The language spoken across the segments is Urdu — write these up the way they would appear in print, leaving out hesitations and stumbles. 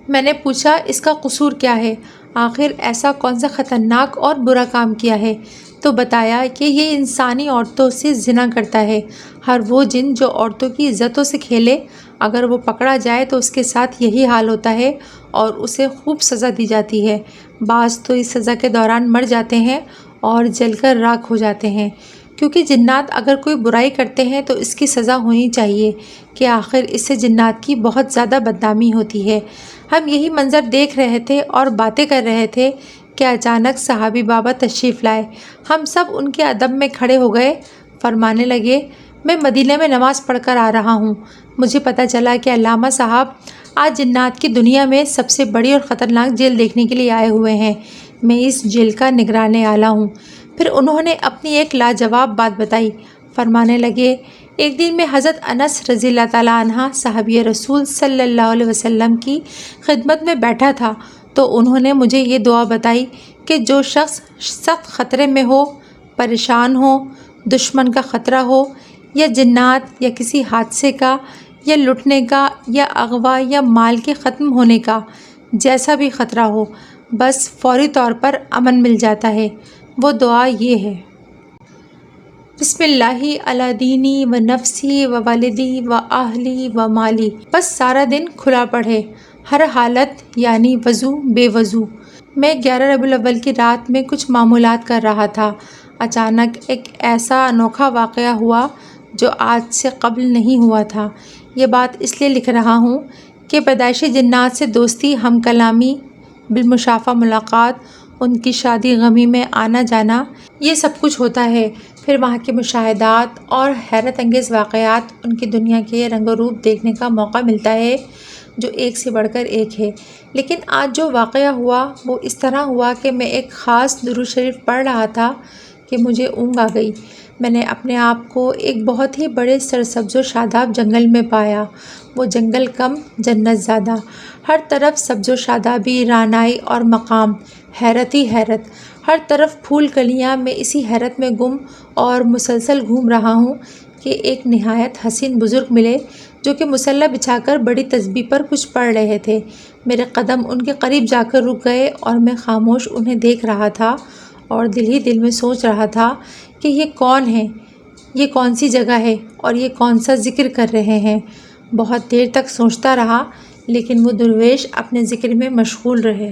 میں نے پوچھا اس کا قصور کیا ہے؟ آخر ایسا کون سا خطرناک اور برا کام کیا ہے؟ تو بتایا کہ یہ انسانی عورتوں سے زنا کرتا ہے۔ ہر وہ جن جو عورتوں کی عزتوں سے کھیلے، اگر وہ پکڑا جائے تو اس کے ساتھ یہی حال ہوتا ہے اور اسے خوب سزا دی جاتی ہے۔ بعض تو اس سزا کے دوران مر جاتے ہیں اور جل کر راکھ ہو جاتے ہیں، کیونکہ جنات اگر کوئی برائی کرتے ہیں تو اس کی سزا ہونی چاہیے کہ آخر اس سے جنات کی بہت زیادہ بدنامی ہوتی ہے۔ ہم یہی منظر دیکھ رہے تھے اور باتیں کر رہے تھے کہ اچانک صحابی بابا تشریف لائے۔ ہم سب ان کے ادب میں کھڑے ہو گئے۔ فرمانے لگے، میں مدینے میں نماز پڑھ کر آ رہا ہوں، مجھے پتہ چلا کہ علامہ صاحب آج جنات کی دنیا میں سب سے بڑی اور خطرناک جیل دیکھنے کے لیے آئے ہوئے ہیں۔ میں اس جیل کا نگران اعلیٰ ہوں۔ پھر انہوں نے اپنی ایک لاجواب بات بتائی۔ فرمانے لگے، ایک دن میں حضرت انس رضی اللہ تعالیٰ عنہ صحابی رسول صلی اللہ علیہ وسلم کی خدمت میں بیٹھا تھا تو انہوں نے مجھے یہ دعا بتائی کہ جو شخص سخت خطرے میں ہو، پریشان ہو، دشمن کا خطرہ ہو، یا جنات یا کسی حادثے کا یا لٹنے کا یا اغوا یا مال کے ختم ہونے کا جیسا بھی خطرہ ہو، بس فوری طور پر امن مل جاتا ہے۔ وہ دعا یہ ہے: بسم اللہ علی دینی و نفسی و والدی و اہلی و مالی۔ بس سارا دن کھلا پڑھے، ہر حالت، یعنی وضو بے وضو۔ میں 11 ربیع الاول کی رات میں کچھ معمولات کر رہا تھا، اچانک ایک ایسا انوکھا واقعہ ہوا جو آج سے قبل نہیں ہوا تھا۔ یہ بات اس لیے لکھ رہا ہوں کہ پیدائشی جنات سے دوستی، ہم کلامی، بالمشافہہ ملاقات، ان کی شادی غمی میں آنا جانا، یہ سب کچھ ہوتا ہے۔ پھر وہاں کے مشاہدات اور حیرت انگیز واقعات، ان کی دنیا کے رنگ و روپ دیکھنے کا موقع ملتا ہے جو ایک سے بڑھ کر ایک ہے۔ لیکن آج جو واقعہ ہوا وہ اس طرح ہوا کہ میں ایک خاص درود شریف پڑھ رہا تھا کہ مجھے اونگ آ گئی۔ میں نے اپنے آپ کو ایک بہت ہی بڑے سرسبز و شاداب جنگل میں پایا۔ وہ جنگل کم جنت زادہ، ہر طرف سبز و شادابی، رعنائی اور مقام، حیرت ہی حیرت، ہر طرف پھول کلیاں۔ میں اسی حیرت میں گم اور مسلسل گھوم رہا ہوں کہ ایک نہایت حسین بزرگ ملے جو کہ مصلی بچھا کر بڑی تسبیح پر کچھ پڑھ رہے تھے۔ میرے قدم ان کے قریب جا کر رک گئے اور میں خاموش انہیں دیکھ رہا تھا اور دل ہی دل میں سوچ رہا تھا کہ یہ کون ہیں، یہ کون سی جگہ ہے اور یہ کون سا ذکر کر رہے ہیں۔ بہت دیر تک سوچتا رہا لیکن وہ درویش اپنے ذکر میں مشغول رہے۔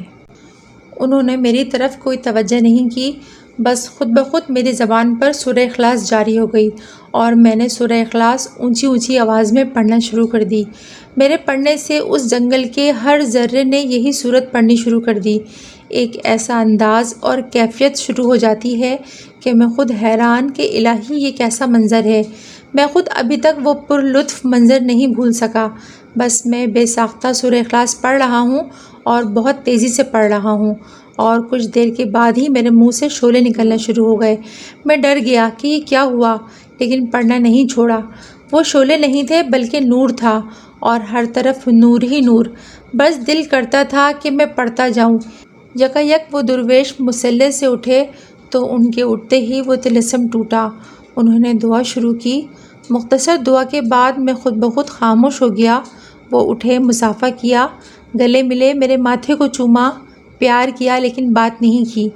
انہوں نے میری طرف کوئی توجہ نہیں کی، بس خود بخود میری زبان پر سورہ اخلاص جاری ہو گئی اور میں نے سورہ اخلاص اونچی اونچی آواز میں پڑھنا شروع کر دی۔ میرے پڑھنے سے اس جنگل کے ہر ذرے نے یہی سورت پڑھنی شروع کر دی۔ ایک ایسا انداز اور کیفیت شروع ہو جاتی ہے کہ میں خود حیران کہ الہی یہ کیسا منظر ہے۔ میں خود ابھی تک وہ پر لطف منظر نہیں بھول سکا۔ بس میں بے ساختہ سورہ اخلاص پڑھ رہا ہوں اور بہت تیزی سے پڑھ رہا ہوں، اور کچھ دیر کے بعد ہی میرے منہ سے شعلے نکلنا شروع ہو گئے۔ میں ڈر گیا کہ یہ کیا ہوا، لیکن پڑھنا نہیں چھوڑا۔ وہ شعلے نہیں تھے بلکہ نور تھا، اور ہر طرف نور ہی نور۔ بس دل کرتا تھا کہ میں پڑھتا جاؤں۔ یکایک وہ درویش مصلی سے اٹھے تو ان کے اٹھتے ہی وہ طلسم ٹوٹا۔ انہوں نے دعا شروع کی۔ مختصر دعا کے بعد میں خود بخود خاموش ہو گیا۔ وہ اٹھے، مصافحہ کیا، گلے ملے، میرے ماتھے کو چوما، پیار کیا، لیکن بات نہیں کی۔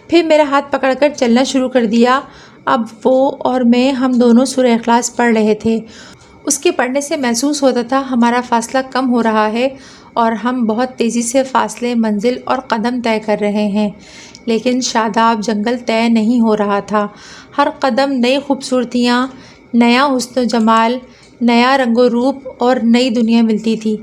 پھر میرا ہاتھ پکڑ کر چلنا شروع کر دیا۔ اب وہ اور میں، ہم دونوں سورہ اخلاص پڑھ رہے تھے۔ اس کے پڑھنے سے محسوس ہوتا تھا ہمارا فاصلہ کم ہو رہا ہے اور ہم بہت تیزی سے فاصلے، منزل اور قدم طے کر رہے ہیں، لیکن شاداب جنگل طے نہیں ہو رہا تھا۔ ہر قدم نئی خوبصورتیاں، نیا حسن و جمال، نیا رنگ و روپ اور نئی دنیا ملتی تھی۔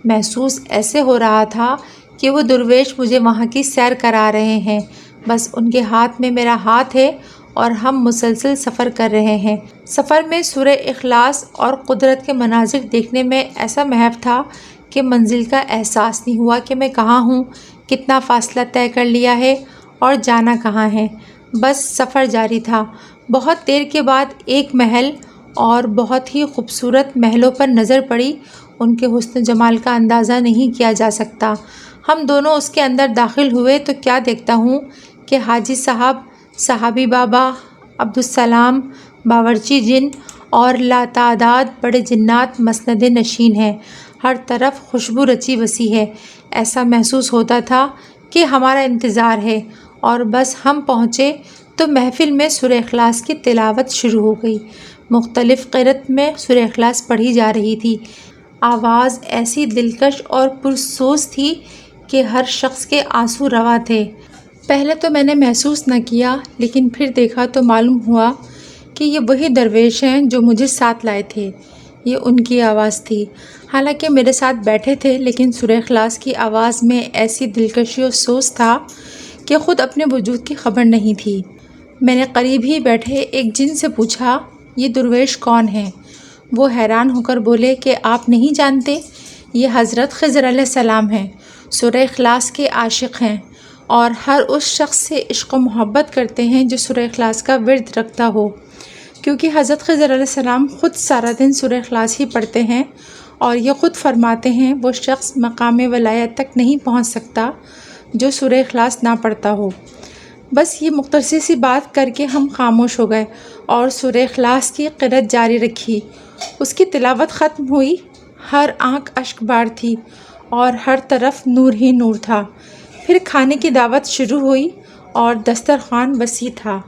محسوس ایسے ہو رہا تھا کہ وہ درویش مجھے وہاں کی سیر کرا رہے ہیں، بس ان کے ہاتھ میں میرا ہاتھ ہے اور ہم مسلسل سفر کر رہے ہیں۔ سفر میں سورہ اخلاص اور قدرت کے مناظر دیکھنے میں ایسا محو تھا کہ منزل کا احساس نہیں ہوا کہ میں کہاں ہوں، کتنا فاصلہ طے کر لیا ہے اور جانا کہاں ہے۔ بس سفر جاری تھا۔ بہت دیر کے بعد ایک محل، اور بہت ہی خوبصورت محلوں پر نظر پڑی۔ ان کے حسن جمال کا اندازہ نہیں کیا جا سکتا۔ ہم دونوں اس کے اندر داخل ہوئے تو کیا دیکھتا ہوں کہ حاجی صاحب، صحابی بابا، عبدالسلام، باورچی جن اور لاتعداد بڑے جنات مسند نشین ہیں۔ ہر طرف خوشبو رچی بسی ہے۔ ایسا محسوس ہوتا تھا کہ ہمارا انتظار ہے، اور بس ہم پہنچے تو محفل میں سورہ اخلاص کی تلاوت شروع ہو گئی۔ مختلف قرأت میں سورہ اخلاص پڑھی جا رہی تھی۔ آواز ایسی دلکش اور پرسوز تھی کہ ہر شخص کے آنسو رواں تھے۔ پہلے تو میں نے محسوس نہ کیا، لیکن پھر دیکھا تو معلوم ہوا کہ یہ وہی درویش ہیں جو مجھے ساتھ لائے تھے۔ یہ ان کی آواز تھی۔ حالانکہ میرے ساتھ بیٹھے تھے، لیکن سورہ اخلاص کی آواز میں ایسی دلکشی و سوز تھا کہ خود اپنے وجود کی خبر نہیں تھی۔ میں نے قریب ہی بیٹھے ایک جن سے پوچھا، یہ درویش کون ہیں؟ وہ حیران ہو کر بولے کہ آپ نہیں جانتے؟ یہ حضرت خضر علیہ السلام ہیں، سورہ اخلاص کے عاشق ہیں، اور ہر اس شخص سے عشق و محبت کرتے ہیں جو سورہ اخلاص کا ورد رکھتا ہو، کیونکہ حضرت خضر علیہ السلام خود سارا دن سورہ اخلاص ہی پڑھتے ہیں، اور یہ خود فرماتے ہیں وہ شخص مقام ولایت تک نہیں پہنچ سکتا جو سورہ اخلاص نہ پڑھتا ہو۔ بس یہ مختصر سی بات کر کے ہم خاموش ہو گئے اور سورہ اخلاص کی قرأت جاری رکھی۔ اس کی تلاوت ختم ہوئی، ہر آنکھ اشک بار تھی اور ہر طرف نور ہی نور تھا۔ پھر کھانے کی دعوت شروع ہوئی اور دسترخوان وسیع تھا۔